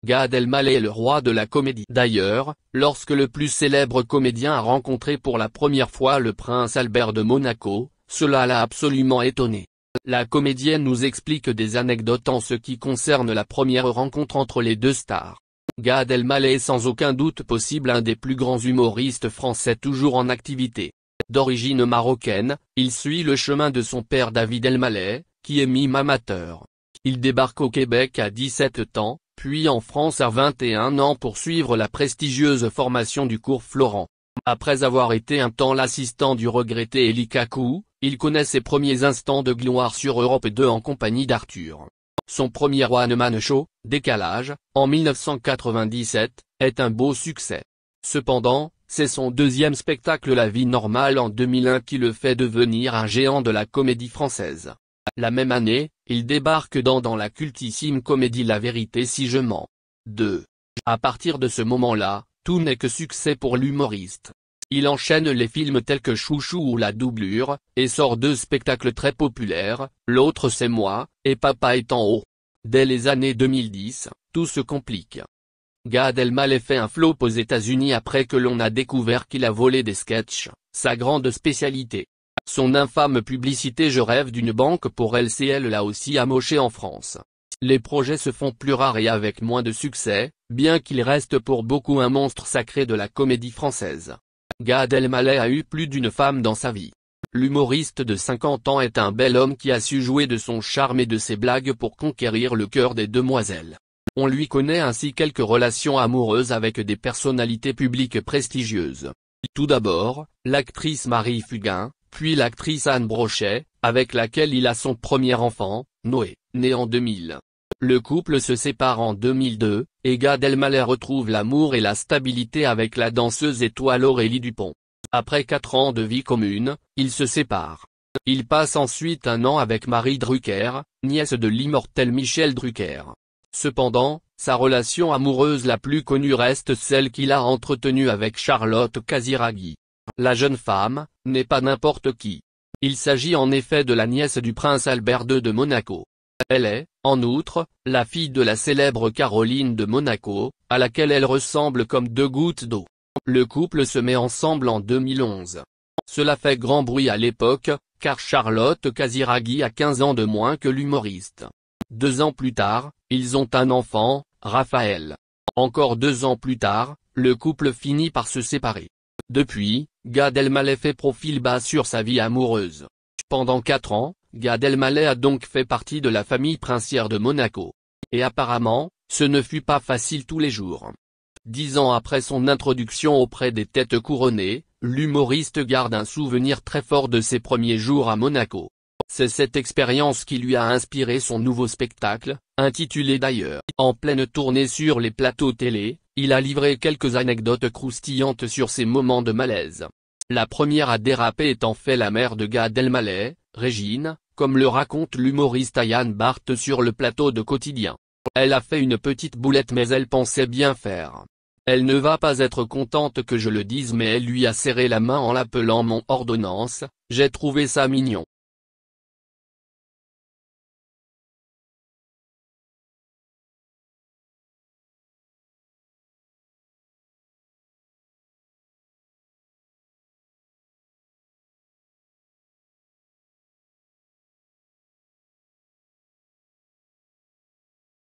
Gad Elmaleh est le roi de la comédie. D'ailleurs, lorsque le plus célèbre comédien a rencontré pour la première fois le prince Albert de Monaco, cela l'a absolument étonné. La comédienne nous explique des anecdotes en ce qui concerne la première rencontre entre les deux stars. Gad Elmaleh est sans aucun doute possible un des plus grands humoristes français toujours en activité. D'origine marocaine, il suit le chemin de son père David Elmaleh, qui est mime amateur. Il débarque au Québec à 17 ans, puis en France à 21 ans pour suivre la prestigieuse formation du cours Florent. Après avoir été un temps l'assistant du regretté Élie Kakou, il connaît ses premiers instants de gloire sur Europe 2 en compagnie d'Arthur. Son premier one-man show, Décalage, en 1997, est un beau succès. Cependant, c'est son deuxième spectacle La vie normale en 2001 qui le fait devenir un géant de la comédie française. La même année, il débarque dans la cultissime comédie La vérité si je mens. 2. À partir de ce moment-là, tout n'est que succès pour l'humoriste. Il enchaîne les films tels que Chouchou ou La doublure, et sort deux spectacles très populaires, L'autre c'est moi, et Papa est en haut. Dès les années 2010, tout se complique. Gad Elmaleh fait un flop aux États-Unis après que l'on a découvert qu'il a volé des sketchs, sa grande spécialité. Son infâme publicité Je rêve d'une banque pour LCL l'a aussi amoché en France. Les projets se font plus rares et avec moins de succès, bien qu'il reste pour beaucoup un monstre sacré de la comédie française. Gad Elmaleh a eu plus d'une femme dans sa vie. L'humoriste de 50 ans est un bel homme qui a su jouer de son charme et de ses blagues pour conquérir le cœur des demoiselles. On lui connaît ainsi quelques relations amoureuses avec des personnalités publiques prestigieuses. Tout d'abord, l'actrice Marie Fugain, puis l'actrice Anne Brochet, avec laquelle il a son premier enfant, Noé, né en 2000. Le couple se sépare en 2002, et Gad Elmaleh retrouve l'amour et la stabilité avec la danseuse étoile Aurélie Dupont. Après 4 ans de vie commune, ils se séparent. Il passe ensuite un an avec Marie Drucker, nièce de l'immortel Michel Drucker. Cependant, sa relation amoureuse la plus connue reste celle qu'il a entretenue avec Charlotte Casiraghi. La jeune femme, n'est pas n'importe qui. Il s'agit en effet de la nièce du prince Albert II de Monaco. Elle est, en outre, la fille de la célèbre Caroline de Monaco, à laquelle elle ressemble comme deux gouttes d'eau. Le couple se met ensemble en 2011. Cela fait grand bruit à l'époque, car Charlotte Casiraghi a 15 ans de moins que l'humoriste. 2 ans plus tard, ils ont un enfant, Raphaël. Encore 2 ans plus tard, le couple finit par se séparer. Depuis, Gad Elmaleh fait profil bas sur sa vie amoureuse. Pendant 4 ans, Gad Elmaleh a donc fait partie de la famille princière de Monaco. Et apparemment, ce ne fut pas facile tous les jours. 10 ans après son introduction auprès des têtes couronnées, l'humoriste garde un souvenir très fort de ses premiers jours à Monaco. C'est cette expérience qui lui a inspiré son nouveau spectacle, intitulé d'ailleurs « En pleine tournée sur les plateaux télé », il a livré quelques anecdotes croustillantes sur ses moments de malaise. La première à déraper est en fait la mère de Gad Elmaleh, Régine, comme le raconte l'humoriste Yann Barth sur le plateau de Quotidien. Elle a fait une petite boulette mais elle pensait bien faire. Elle ne va pas être contente que je le dise mais elle lui a serré la main en l'appelant mon ordonnance, j'ai trouvé ça mignon.